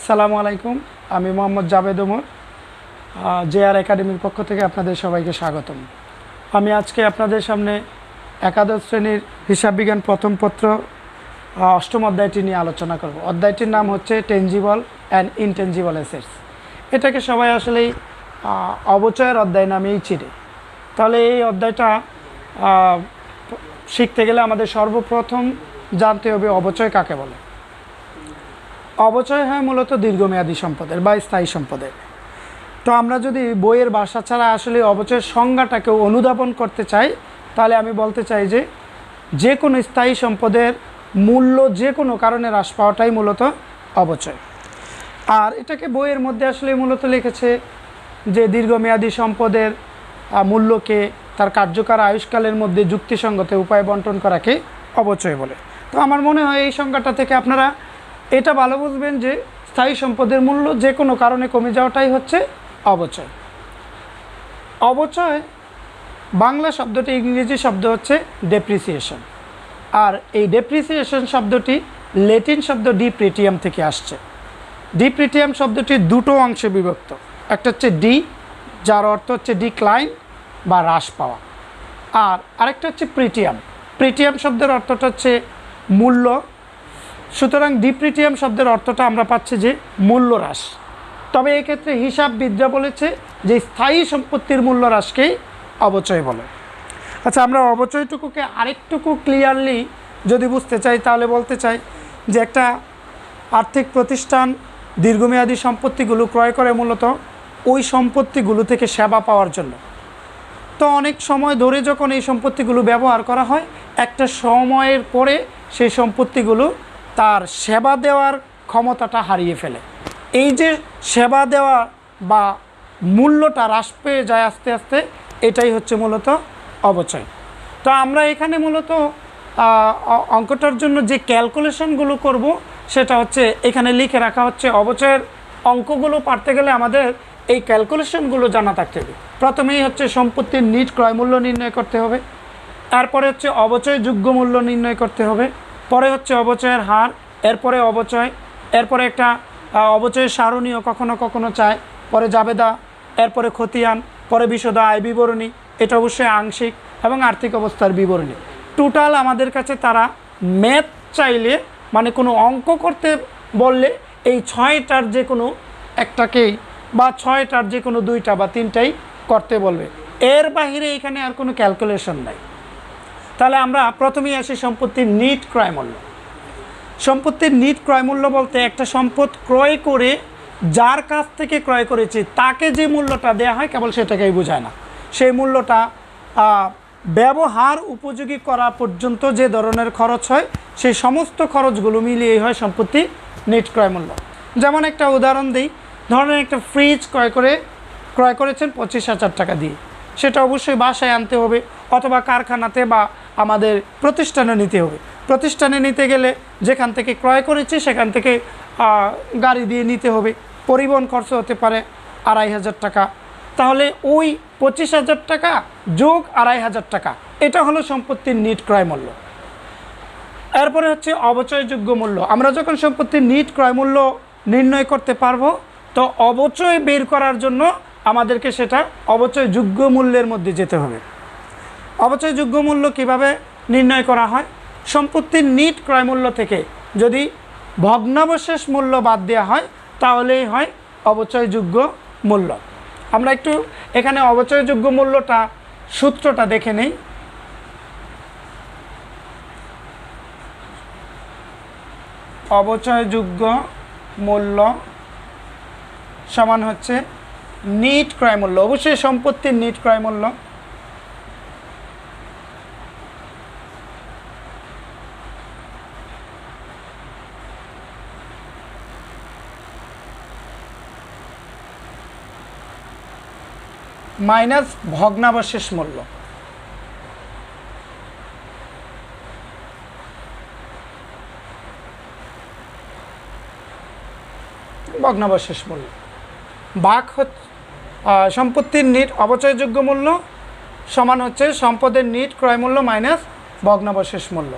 আসসালামু আলাইকুম। আমি মোহাম্মদ জাভেদ ওমর, জেআর একাডেমির পক্ষ থেকে আপনাদের সবাইকে স্বাগতম। আমি আজকে আপনাদের সামনে একাদশ শ্রেণীর হিসাব বিজ্ঞান প্রথম পত্র অষ্টম অধ্যায়টি নিয়ে আলোচনা করব। অধ্যায়টির নাম হচ্ছে টেনজিবল অ্যান্ড ইনটেনজিবল অ্যাসেটস। এটাকে সবাই আসলেই অবচয়ের অধ্যায় নামেই চিনে। তাহলে এই অধ্যায়টা শিখতে গেলে আমাদের সর্বপ্রথম জানতে হবে অবচয় কাকে বলে। অবচয় হয় মূলত দীর্ঘমেয়াদী সম্পদের বা স্থায়ী সম্পদের। তো আমরা যদি বইয়ের ভাষা ছাড়া আসলে অবচয়ের সংজ্ঞাটাকে অনুধাবন করতে চাই, তাহলে আমি বলতে চাই যে কোনো স্থায়ী সম্পদের মূল্য যে কোনো কারণে হ্রাস পাওয়াটাই মূলত অবচয়। আর এটাকে বইয়ের মধ্যে আসলে মূলত লিখেছে যে দীর্ঘমেয়াদী সম্পদের মূল্যকে তার কার্যকর আয়ুষ্কালের মধ্যে যুক্তিসঙ্গত উপায়ে বন্টন করাকে অবচয় বলে। তো আমার মনে হয় এই সংজ্ঞাটা থেকে আপনারা এটা ভালো বুঝবেন যে স্থায়ী সম্পদের মূল্য যে কোনো কারণে কমে যাওয়াটাই হচ্ছে অবচয়। অবচয় বাংলা শব্দটি ইংরেজি শব্দ হচ্ছে ডেপ্রিসিয়েশন। আর এই ডেপ্রিসিয়েশন শব্দটি ল্যাটিন শব্দ ডিপ্রিটিয়াম থেকে আসছে। ডিপ্রিটিয়াম শব্দটি দুটো অংশে বিভক্ত। একটা হচ্ছে ডি, যার অর্থ হচ্ছে ডিক্লাইন বা হ্রাস পাওয়া, আর আরেকটা হচ্ছে প্রিটিয়াম। প্রিটিয়াম শব্দের অর্থটা হচ্ছে মূল্য। সুতরাং ডিপ্রিটিয়াম শব্দের অর্থটা আমরা পাচ্ছি যে মূল্য হ্রাস। তবে এক্ষেত্রে হিসাববিদরা বলেছে যে স্থায়ী সম্পত্তির মূল্য হ্রাসকেই অবচয় বলে। আচ্ছা, আমরা অবচয়টুকুকে আরেকটুকু ক্লিয়ারলি যদি বুঝতে চাই, তাহলে বলতে চাই যে একটা আর্থিক প্রতিষ্ঠান দীর্ঘমেয়াদী সম্পত্তিগুলো ক্রয় করে মূলত ওই সম্পত্তিগুলো থেকে সেবা পাওয়ার জন্য। তো অনেক সময় ধরে যখন এই সম্পত্তিগুলো ব্যবহার করা হয়, একটা সময়ের পরে সেই সম্পত্তিগুলো তার সেবা দেওয়ার ক্ষমতাটা হারিয়ে ফেলে। এই যে সেবা দেওয়া বা মূল্যটা হ্রাস পেয়ে যায় আস্তে আস্তে, এটাই হচ্ছে মূলত অবচয়। তো আমরা এখানে মূলত অঙ্কটার জন্য যে ক্যালকুলেশনগুলো করব সেটা হচ্ছে এখানে লিখে রাখা হচ্ছে। অবচয়ের অঙ্কগুলো পারতে গেলে আমাদের এই ক্যালকুলেশনগুলো জানা থাকতে হবে। প্রথমেই হচ্ছে সম্পত্তির নিট ক্রয় মূল্য নির্ণয় করতে হবে, তারপরে হচ্ছে অবচয় যোগ্য মূল্য নির্ণয় করতে হবে, পরে হচ্ছে অবচয়ের হার, এরপরে অবচয়, এরপরে একটা অবচয়ের সারণীয় কখনো কখনো চায়, পরে জাবেদা, এরপরে খতিয়ান, পরে বিশদ আয় বিবরণী, এটা অবশ্যই আংশিক, এবং আর্থিক অবস্থার বিবরণী। টোটাল আমাদের কাছে তারা ম্যাথ চাইলে, মানে কোনো অঙ্ক করতে বললে এই 6টার যে কোনো একটাকেই বা 6টার যে কোনো 2টা বা 3টাই করতে বলবে। এর বাহিরে এখানে আর কোনো ক্যালকুলেশন নাই। তাহলে আমরা প্রথমেই আসি সম্পত্তির নিট ক্রয় মূল্য। সম্পত্তির নিট ক্রয় মূল্য বলতে একটা সম্পদ ক্রয় করে যার কাছ থেকে ক্রয় করেছি তাকে যে মূল্যটা দেওয়া হয় কেবল সেটাকেই বোঝায় না। সেই মূল্যটা ব্যবহার উপযোগী করা পর্যন্ত যে ধরনের খরচ হয় সেই সমস্ত খরচগুলো মিলিয়েই হয় সম্পত্তির নিট ক্রয় মূল্য। যেমন একটা উদাহরণ দিই, ধরেন একটা ফ্রিজ ক্রয় করেছেন 25,000 টাকা দিয়ে। সেটা অবশ্যই বাসায় আনতে হবে অথবা কারখানাতে বা আমাদের প্রতিষ্ঠানে নিতে হবে। প্রতিষ্ঠানে নিতে গেলে যেখান থেকে ক্রয় করেছি সেখান থেকে গাড়ি দিয়ে নিতে হবে, পরিবহন খরচ হতে পারে 2,500 টাকা। তাহলে ওই 25,000 টাকা যোগ 2,500 টাকা, এটা হলো সম্পত্তির নিট ক্রয় মূল্য। এরপরে হচ্ছে অবচয়যোগ্য মূল্য। আমরা যখন সম্পত্তির নিট ক্রয় মূল্য নির্ণয় করতে পারবো, তো অবচয় বের করার জন্য আমাদেরকে সেটা অবচয়যোগ্য মূল্যের মধ্যে যেতে হবে। অবচয়যোগ্য মূল্য কিভাবে নির্ণয় করা হয়? সম্পত্তির নিট ক্রয় মূল্য থেকে যদি ভগ্নাবশেষ মূল্য বাদ দেওয়া হয় তাহলেই হয় অবচয়যোগ্য মূল্য। আমরা একটু এখানে অবচয়যোগ্য মূল্যটা সূত্রটা দেখে নেই। অবচয়যোগ্য মূল্য সমান হচ্ছে নিট ক্রয় মূল্য, অবশ্যই সম্পত্তির নিট ক্রয় মূল্য মাইনাস ভগ্নাবশেষ মূল্য। ভগ্নাবশেষ মূল্য ভাগ হচ্ছে সম্পত্তির নিট অবচয়যোগ্য মূল্য সমান হচ্ছে সম্পদের নিট ক্রয় মূল্য মাইনাস ভগ্নাবশেষ মূল্য।